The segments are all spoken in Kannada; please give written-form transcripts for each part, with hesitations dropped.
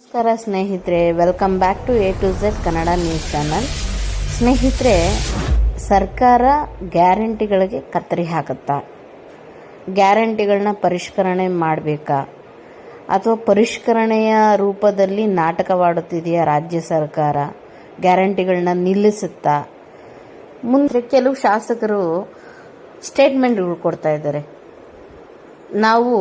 ನಮಸ್ಕಾರ ಸ್ನೇಹಿತರೆ, welcome back to A to Z Kannada news channel. ಸ್ನೇಹಿತರೆ, ಸರ್ಕಾರ ಗ್ಯಾರಂಟಿಗಳಿಗೆ ಕತ್ತರಿ ಹಾಕುತ್ತಾ? ಗ್ಯಾರಂಟಿಗಳನ್ನ ಪರಿಷ್ಕರಣೆ ಮಾಡಬೇಕಾ ಅಥವಾ ಪರಿಷ್ಕರಣೆಯ ರೂಪದಲ್ಲಿ ನಾಟಕವಾಡುತ್ತಿದೆಯಾ ರಾಜ್ಯ ಸರ್ಕಾರ? ಗ್ಯಾರಂಟಿಗಳನ್ನ ನಿಲ್ಲಿಸುತ್ತಾ? ಮುಂದೆ ಕೆಲವು ಶಾಸಕರು ಸ್ಟೇಟ್ಮೆಂಟ್ಗಳು ಕೊಡ್ತಾ ಇದ್ದಾರೆ. ನಾವು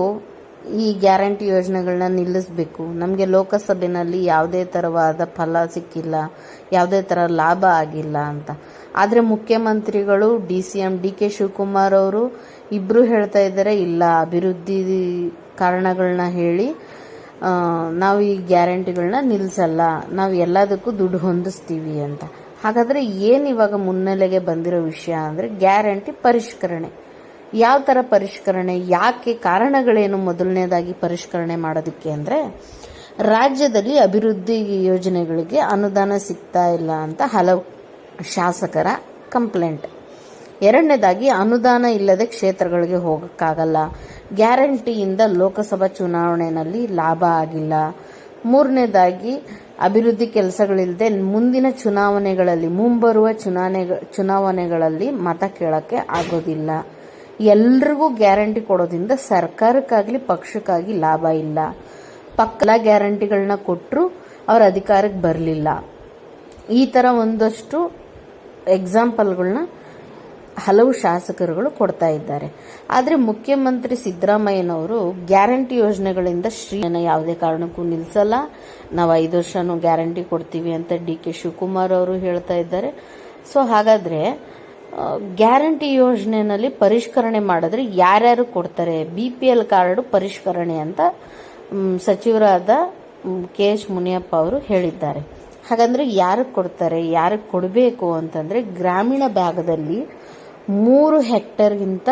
ಈ ಗ್ಯಾರಂಟಿ ಯೋಜನೆಗಳನ್ನ ನಿಲ್ಲಿಸಬೇಕು, ನಮಗೆ ಲೋಕಸಭೆಯಲ್ಲಿ ಯಾವುದೇ ಥರವಾದ ಫಲ ಸಿಕ್ಕಿಲ್ಲ, ಯಾವುದೇ ಥರ ಲಾಭ ಆಗಿಲ್ಲ ಅಂತ. ಆದರೆ ಮುಖ್ಯಮಂತ್ರಿಗಳು DCM DK ಶಿವಕುಮಾರ್ ಅವರು ಇಬ್ಬರು ಹೇಳ್ತಾ ಇದ್ದಾರೆ, ಇಲ್ಲ ಅಭಿವೃದ್ಧಿ ಕಾರಣಗಳನ್ನ ಹೇಳಿ ನಾವು ಈ ಗ್ಯಾರಂಟಿಗಳನ್ನ ನಿಲ್ಲಿಸಲ್ಲ, ನಾವು ಎಲ್ಲದಕ್ಕೂ ದುಡ್ಡು ಹೊಂದಿಸ್ತೀವಿ ಅಂತ. ಹಾಗಾದರೆ ಏನು ಇವಾಗ ಮುನ್ನೆಲೆಗೆ ಬಂದಿರೋ ವಿಷಯ ಅಂದರೆ ಗ್ಯಾರಂಟಿ ಪರಿಷ್ಕರಣೆ. ಯಾವ ಥರ ಪರಿಷ್ಕರಣೆ, ಯಾಕೆ, ಕಾರಣಗಳೇನು? ಮೊದಲನೇದಾಗಿ ಪರಿಷ್ಕರಣೆ ಮಾಡೋದಕ್ಕೆ ಅಂದರೆ ರಾಜ್ಯದಲ್ಲಿ ಅಭಿವೃದ್ಧಿ ಯೋಜನೆಗಳಿಗೆ ಅನುದಾನ ಸಿಗ್ತಾ ಇಲ್ಲ ಅಂತ ಹಲವು ಶಾಸಕರ ಕಂಪ್ಲೇಂಟ್. ಎರಡನೇದಾಗಿ ಅನುದಾನ ಇಲ್ಲದೆ ಕ್ಷೇತ್ರಗಳಿಗೆ ಹೋಗೋಕ್ಕಾಗಲ್ಲ, ಗ್ಯಾರಂಟಿಯಿಂದ ಲೋಕಸಭಾ ಚುನಾವಣೆಯಲ್ಲಿ ಲಾಭ ಆಗಿಲ್ಲ. ಮೂರನೇದಾಗಿ ಅಭಿವೃದ್ಧಿ ಕೆಲಸಗಳಿಲ್ಲದೆ ಮುಂದಿನ ಚುನಾವಣೆಗಳಲ್ಲಿ, ಮುಂಬರುವ ಚುನಾವಣೆಗಳಲ್ಲಿ ಮತ ಕೇಳೋಕ್ಕೆ ಆಗೋದಿಲ್ಲ. ಎಲ್ರಿಗೂ ಗ್ಯಾರಂಟಿ ಕೊಡೋದ್ರಿಂದ ಸರ್ಕಾರಕ್ಕಾಗಲಿ ಪಕ್ಷಕ್ಕಾಗಿ ಲಾಭ ಇಲ್ಲ. ಪಕ್ಕದ ಗ್ಯಾರಂಟಿಗಳನ್ನ ಕೊಟ್ಟರು ಅವ್ರ ಅಧಿಕಾರಕ್ಕೆ ಬರಲಿಲ್ಲ. ಈ ಥರ ಒಂದಷ್ಟು ಎಕ್ಸಾಂಪಲ್ಗಳನ್ನ ಹಲವು ಶಾಸಕರುಗಳು ಕೊಡ್ತಾ ಇದ್ದಾರೆ. ಆದರೆ ಮುಖ್ಯಮಂತ್ರಿ ಸಿದ್ದರಾಮಯ್ಯನವರು ಗ್ಯಾರಂಟಿ ಯೋಜನೆಗಳಿಂದ ಯಾವುದೇ ಕಾರಣಕ್ಕೂ ನಿಲ್ಲಿಸಲ್ಲ, ನಾವು 5 ವರ್ಷನೂ ಗ್ಯಾರಂಟಿ ಕೊಡ್ತೀವಿ ಅಂತ DK ಶಿವಕುಮಾರ್ ಅವರು ಹೇಳ್ತಾ ಇದ್ದಾರೆ. ಸೊ ಹಾಗಾದರೆ ಗ್ಯಾರಂಟಿ ಯೋಜನೆಯಲ್ಲಿ ಪರಿಷ್ಕರಣೆ ಮಾಡಿದ್ರೆ ಯಾರ್ಯಾರು ಕೊಡ್ತಾರೆ? BPL ಕಾರ್ಡ್ ಪರಿಷ್ಕರಣೆ ಅಂತ ಸಚಿವರಾದ KH ಮುನಿಯಪ್ಪ ಅವರು ಹೇಳಿದ್ದಾರೆ. ಹಾಗಂದ್ರೆ ಯಾರಿಗೆ ಕೊಡ್ತಾರೆ, ಯಾರಿಗೆ ಕೊಡಬೇಕು ಅಂತಂದ್ರೆ ಗ್ರಾಮೀಣ ಭಾಗದಲ್ಲಿ 3 ಹೆಕ್ಟೇರ್ಗಿಂತ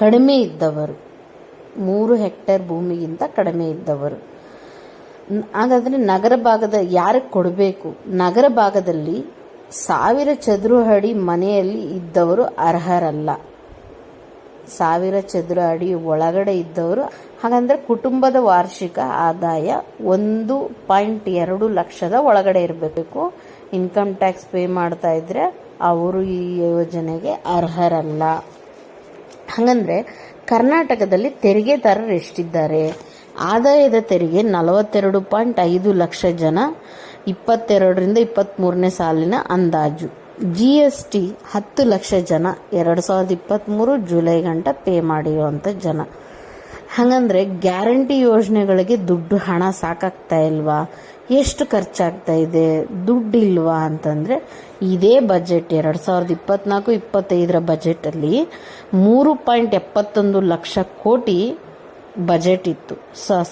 ಕಡಿಮೆ ಇದ್ದವರು, 3 ಹೆಕ್ಟೇರ್ ಭೂಮಿಗಿಂತ ಕಡಿಮೆ ಇದ್ದವರು. ಹಾಗಾದ್ರೆ ನಗರ ಭಾಗದ ಯಾರಿಗೆ ಕೊಡಬೇಕು? ನಗರ ಭಾಗದಲ್ಲಿ 1000 ಚದುರ ಅಡಿ ಮನೆಯಲ್ಲಿ ಇದ್ದವರು ಅರ್ಹರಲ್ಲ, 1000 ಚದುರ ಅಡಿ ಒಳಗಡೆ ಇದ್ದವರು. ಹಾಗಂದ್ರೆ ಕುಟುಂಬದ ವಾರ್ಷಿಕ ಆದಾಯ 1.2 ಲಕ್ಷದ ಒಳಗಡೆ ಇರಬೇಕು. ಇನ್ಕಮ್ ಟ್ಯಾಕ್ಸ್ ಪೇ ಮಾಡ್ತಾ ಇದ್ರೆ ಅವರು ಈ ಯೋಜನೆಗೆ ಅರ್ಹರಲ್ಲ. ಹಾಗಂದ್ರೆ ಕರ್ನಾಟಕದಲ್ಲಿ ತೆರಿಗೆದಾರರು ಎಷ್ಟಿದ್ದಾರೆ? ಆದಾಯದ ತೆರಿಗೆ 42.5 ಲಕ್ಷ ಜನ 22ರಿಂದ 23ನೇ ಸಾಲಿನ ಅಂದಾಜು. GST 10 ಲಕ್ಷ ಜನ 2023 ಜುಲೈ ಗಂಟ ಪೇ ಮಾಡಿರುವಂಥ ಜನ. ಹಾಗಂದ್ರೆ ಗ್ಯಾರಂಟಿ ಯೋಜನೆಗಳಿಗೆ ದುಡ್ಡು ಹಣ ಸಾಕಾಗ್ತಾ ಇಲ್ವಾ? ಎಷ್ಟು ಖರ್ಚಾಗ್ತಾ ಇದೆ? ದುಡ್ಡು ಇಲ್ವಾ ಅಂತಂದ್ರೆ ಇದೇ ಬಜೆಟ್ 2024-25 ಬಜೆಟಲ್ಲಿ 3.71 ಲಕ್ಷ ಕೋಟಿ ಬಜೆಟ್ ಇತ್ತು.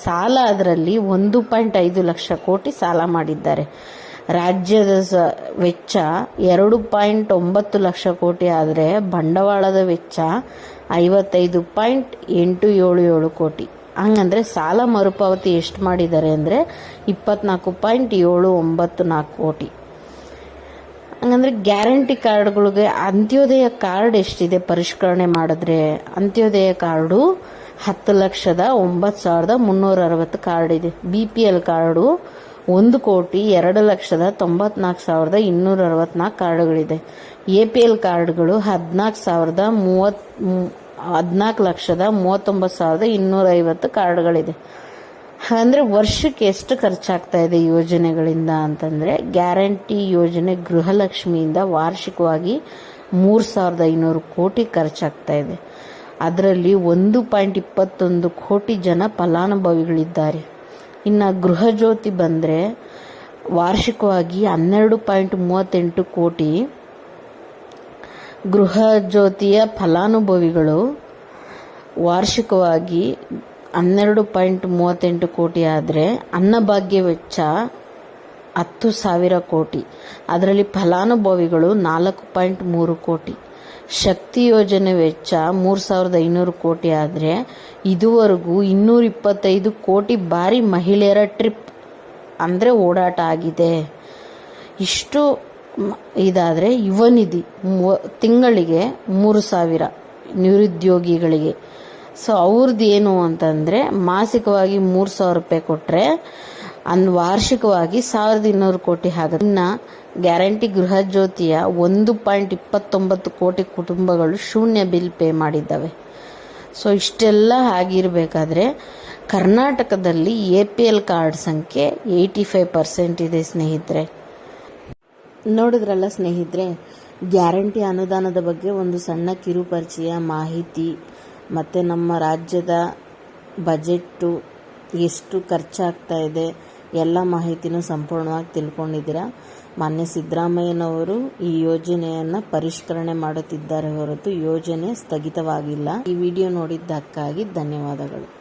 ಸಾಲ ಅದರಲ್ಲಿ 1.5 ಲಕ್ಷ ಕೋಟಿ ಸಾಲ ಮಾಡಿದ್ದಾರೆ. ರಾಜ್ಯದ ವೆಚ್ಚ 2.9 ಲಕ್ಷ ಕೋಟಿ ಆದರೆ ಬಂಡವಾಳದ ವೆಚ್ಚ 55.877 ಕೋಟಿ. ಹಂಗಂದ್ರೆ ಸಾಲ ಮರುಪಾವತಿ ಎಷ್ಟು ಮಾಡಿದ್ದಾರೆ ಅಂದರೆ 24.794 ಕೋಟಿ. ಹಂಗಂದ್ರೆ ಗ್ಯಾರಂಟಿ ಕಾರ್ಡ್ಗಳಿಗೆ ಅಂತ್ಯೋದಯ ಕಾರ್ಡ್ ಎಷ್ಟಿದೆ ಪರಿಷ್ಕರಣೆ ಮಾಡಿದ್ರೆ? ಅಂತ್ಯೋದಯ ಕಾರ್ಡು 10,09,360 ಕಾರ್ಡ್ ಇದೆ. BPL card 1,02,94,264 ಕಾರ್ಡ್ಗಳಿದೆ. APL ಕಾರ್ಡ್ಗಳು 14,39,250 ಕಾರ್ಡ್ಗಳಿದೆ. ಅಂದ್ರೆ ವರ್ಷಕ್ಕೆ ಎಷ್ಟು ಖರ್ಚಾಗ್ತಾ ಇದೆ ಯೋಜನೆಗಳಿಂದ ಅಂತಂದ್ರೆ ಗ್ಯಾರಂಟಿ ಯೋಜನೆ ಗೃಹಲಕ್ಷ್ಮಿಯಿಂದ ವಾರ್ಷಿಕವಾಗಿ 3,500 ಕೋಟಿ ಖರ್ಚಾಗ್ತಾ ಇದೆ. ಅದರಲ್ಲಿ 1.21 ಕೋಟಿ ಜನ ಫಲಾನುಭವಿಗಳಿದ್ದಾರೆ. ಇನ್ನು ಗೃಹ ಜ್ಯೋತಿ ಬಂದರೆ ವಾರ್ಷಿಕವಾಗಿ 12.38 ಕೋಟಿ ಗೃಹ ಜ್ಯೋತಿಯ ಫಲಾನುಭವಿಗಳು ವಾರ್ಷಿಕವಾಗಿ 12.38 ಕೋಟಿ ಆದರೆ ಅನ್ನಭಾಗ್ಯ ವೆಚ್ಚ 10,000 ಕೋಟಿ, ಅದರಲ್ಲಿ ಫಲಾನುಭವಿಗಳು 4.3 ಕೋಟಿ. ಶಕ್ತಿ ಯೋಜನೆ ವೆಚ್ಚ 3,500 ಕೋಟಿ ಆದರೆ ಇದುವರೆಗೂ 225 ಕೋಟಿ ಬಾರಿ ಮಹಿಳೆಯರ ಟ್ರಿಪ್ ಅಂದರೆ ಓಡಾಟ ಆಗಿದೆ. ಇಷ್ಟು ಇದಾದರೆ ಯುವ ನಿಧಿ ತಿಂಗಳಿಗೆ 3,000 ನಿರುದ್ಯೋಗಿಗಳಿಗೆ. ಸೊ ಅವ್ರದ್ದು ಏನು ಅಂತಂದರೆ ಮಾಸಿಕವಾಗಿ 3,000 ರೂಪಾಯಿ ಕೊಟ್ಟರೆ ವಾರ್ಷಿಕವಾಗಿ 1200 ಕೋಟಿ ಆಗುತ್ತೆ. ಇನ್ನು ಗ್ಯಾರಂಟಿ ಗೃಹ ಜ್ಯೋತಿಯ 1.29 ಕೋಟಿ ಕುಟುಂಬಗಳು ಶೂನ್ಯ ಬಿಲ್ ಪೇ ಮಾಡಿದ್ದಾವೆ. ಸೊ ಇಷ್ಟೆಲ್ಲ ಆಗಿರಬೇಕಾದ್ರೆ ಕರ್ನಾಟಕದಲ್ಲಿ APL ಕಾರ್ಡ್ ಸಂಖ್ಯೆ 85% ಇದೆ ಸ್ನೇಹಿತರೆ. ನೋಡಿದ್ರಲ್ಲ ಸ್ನೇಹಿತರೆ, ಗ್ಯಾರಂಟಿ ಅನುದಾನದ ಬಗ್ಗೆ ಒಂದು ಸಣ್ಣ ಕಿರು ಪರಿಚಯ ಮಾಹಿತಿ ಮತ್ತು ನಮ್ಮ ರಾಜ್ಯದ ಬಜೆಟ್ಟು ಎಷ್ಟು ಖರ್ಚಾಗ್ತಾ ಇದೆ ಎಲ್ಲ ಮಾಹಿತಿನೂ ಸಂಪೂರ್ಣವಾಗಿ ತಿಳ್ಕೊಂಡಿದ್ದೀರಾ. ಮಾನ್ಯ ಸಿದ್ದರಾಮಯ್ಯನವರು ಈ ಯೋಜನೆಯನ್ನು ಪರಿಷ್ಕರಣೆ ಮಾಡುತ್ತಿದ್ದಾರೆ ಹೊರತು ಯೋಜನೆ ಸ್ಥಗಿತವಾಗಿಲ್ಲ. ಈ ವಿಡಿಯೋ ನೋಡಿದ್ದಕ್ಕಾಗಿ ಧನ್ಯವಾದಗಳು.